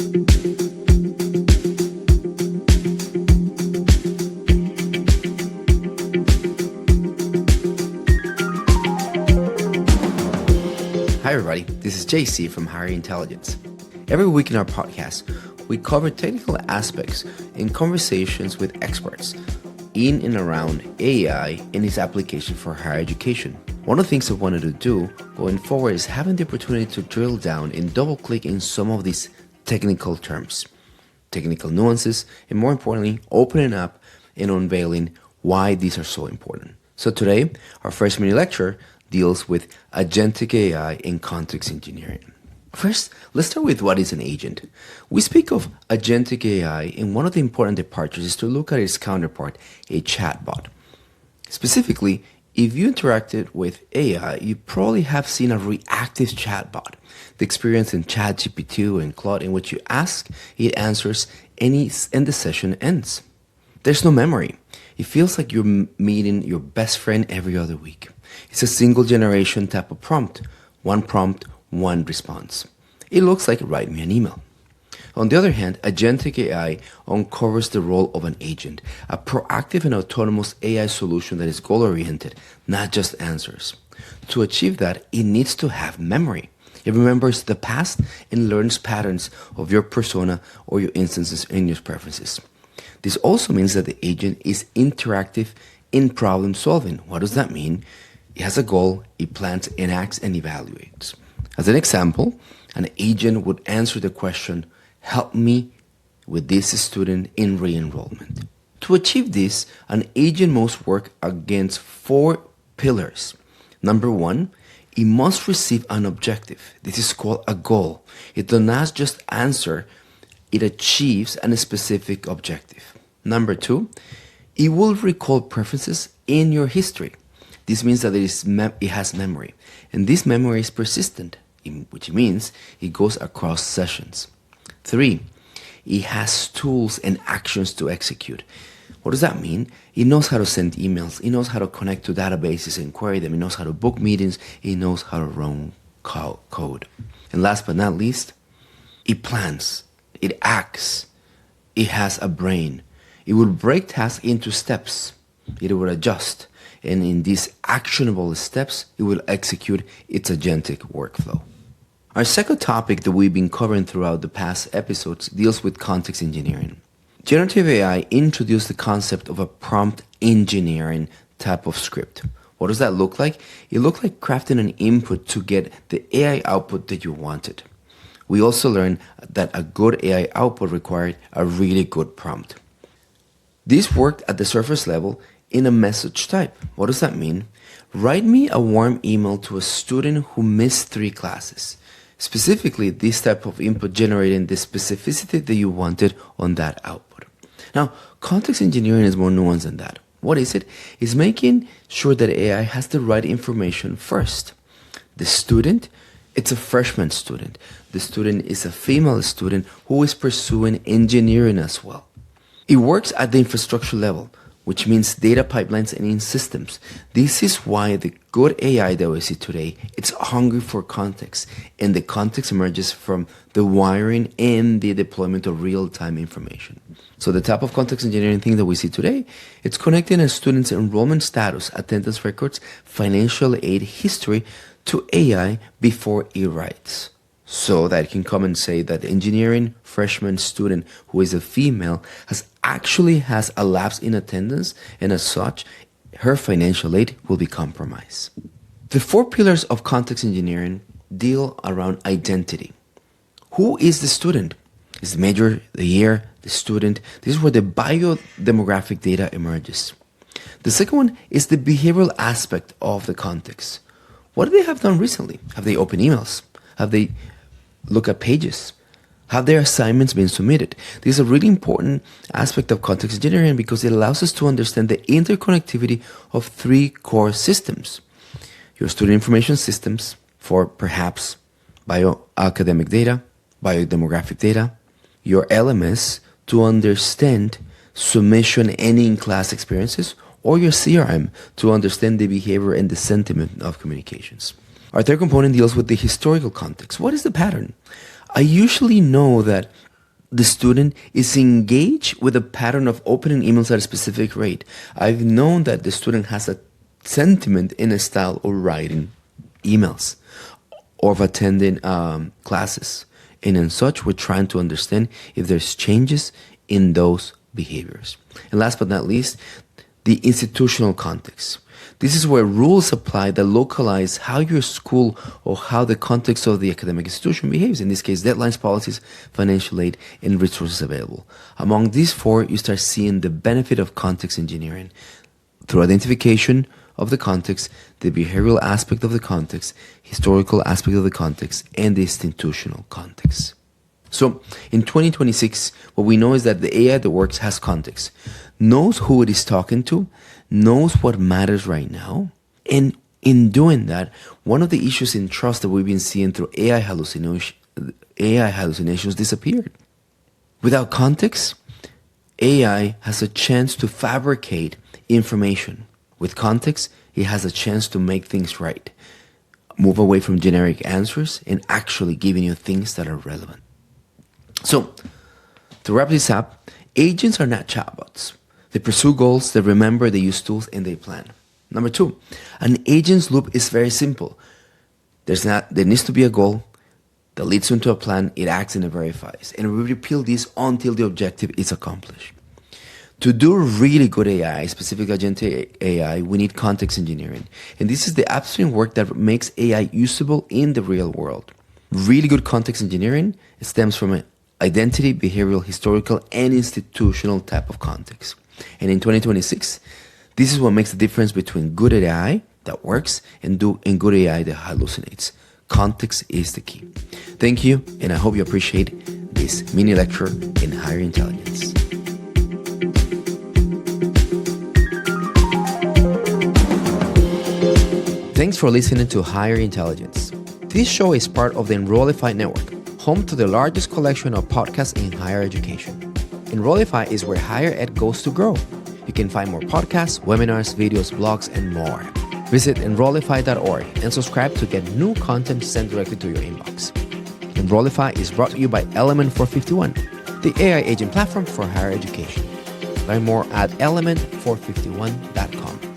Hi everybody, this is JC from Higher Intelligence. Every week in our podcast, we cover technical aspects in conversations with experts in and around AI and its application for higher education. One of the things I wanted to do going forward is having the opportunity to drill down and double click in some of these technical terms, technical nuances, and more importantly, opening up and unveiling why these are so important. So today, our first mini lecture deals with agentic AI and context engineering. First, let's start with what is an agent. We speak of agentic AI, and one of the important departures is to look at its counterpart, a chatbot. Specifically, if you interacted with AI, you probably have seen a reactive chatbot, the experience in ChatGPT and Claude in which you ask, it answers, and the session ends. There's no memory. It feels like you're meeting your best friend every other week. It's a single generation type of prompt, one response. It looks like write me an email. On the other hand, agentic AI uncovers the role of an agent, a proactive and autonomous AI solution that is goal-oriented, not just answers. To achieve that, it needs to have memory. It remembers the past and learns patterns of your persona or your instances and your preferences. This also means that the agent is interactive in problem solving. What does that mean? It has a goal, it plans, enacts, and evaluates. As an example, an agent would answer the question, help me with this student in re-enrollment. To achieve this, an agent must work against 4 pillars. Number 1, it must receive an objective. This is called a goal. It does not just answer, it achieves a specific objective. Number 2, it will recall preferences in your history. This means that it has memory, and this memory is persistent, which means it goes across sessions. 3, it has tools and actions to execute. What does that mean? It knows how to send emails, it knows how to connect to databases and query them, it knows how to book meetings, it knows how to run code. And last but not least, it plans, it acts, it has a brain. It will break tasks into steps, it will adjust, and in these actionable steps, it will execute its agentic workflow. Our second topic that we've been covering throughout the past episodes deals with context engineering. Generative AI introduced the concept of a prompt engineering type of script. What does that look like? It looks like crafting an input to get the AI output that you wanted. We also learned that a good AI output required a really good prompt. This worked at the surface level in a message type. What does that mean? Write me a warm email to a student who missed 3 classes. Specifically, this type of input generating the specificity that you wanted on that output. Now, context engineering is more nuanced than that. What is it? It's making sure that AI has the right information first. The student, it's a freshman student. The student is a female student who is pursuing engineering as well. It works at the infrastructure level, which means data pipelines and in systems. This is why the good AI that we see today, it's hungry for context, and the context emerges from the wiring and the deployment of real-time information. So the type of context engineering thing that we see today, it's connecting a student's enrollment status, attendance records, financial aid history to AI before it writes. So that it can come and say that the engineering freshman student who is a female has a lapse in attendance, and as such, her financial aid will be compromised. The 4 pillars of context engineering deal around identity. Who is the student? Is the major, the year, the student? This is where the biodemographic data emerges. The second one is the behavioral aspect of the context. What do they have done recently? Have they opened emails? Have they looked at pages? Have their assignments been submitted? This is a really important aspect of context engineering because it allows us to understand the interconnectivity of 3 core systems. Your student information systems for perhaps bioacademic data, biodemographic data, your LMS to understand submission and in-class experiences, or your CRM to understand the behavior and the sentiment of communications. Our third component deals with the historical context. What is the pattern? I usually know that the student is engaged with a pattern of opening emails at a specific rate. I've known that the student has a sentiment in a style of writing emails or of attending classes. And in such, we're trying to understand if there's changes in those behaviors. And last but not least, the institutional context. This is where rules apply that localize how your school or how the context of the academic institution behaves. In this case, deadlines, policies, financial aid, and resources available. Among these four, you start seeing the benefit of context engineering through identification of the context, the behavioral aspect of the context, historical aspect of the context, and the institutional context. So in 2026, what we know is that the AI that works has context, knows who it is talking to, knows what matters right now. And in doing that, one of the issues in trust that we've been seeing through AI hallucinations disappeared. Without context, AI has a chance to fabricate information. With context, it has a chance to make things right, move away from generic answers, and actually giving you things that are relevant. So, to wrap this up, agents are not chatbots. They pursue goals, they remember, they use tools, and they plan. Number two, an agent's loop is very simple. There needs to be a goal that leads into a plan, it acts and it verifies. And we repeat this until the objective is accomplished. To do really good AI, specific agentic AI, we need context engineering. And this is the upstream work that makes AI usable in the real world. Really good context engineering stems from an identity, behavioral, historical, and institutional type of context. And in 2026, this is what makes the difference between good AI that works and good AI that hallucinates. Context is the key. Thank you, and I hope you appreciate this mini lecture in higher intelligence. Thanks for listening to Higher Intelligence. This show is part of the Enrollify network, home to the largest collection of podcasts in higher education. Enrollify is where higher ed goes to grow. You can find more podcasts, webinars, videos, blogs, and more. Visit enrollify.org and subscribe to get new content sent directly to your inbox. Enrollify is brought to you by Element 451, the AI agent platform for higher education. Learn more at element451.com.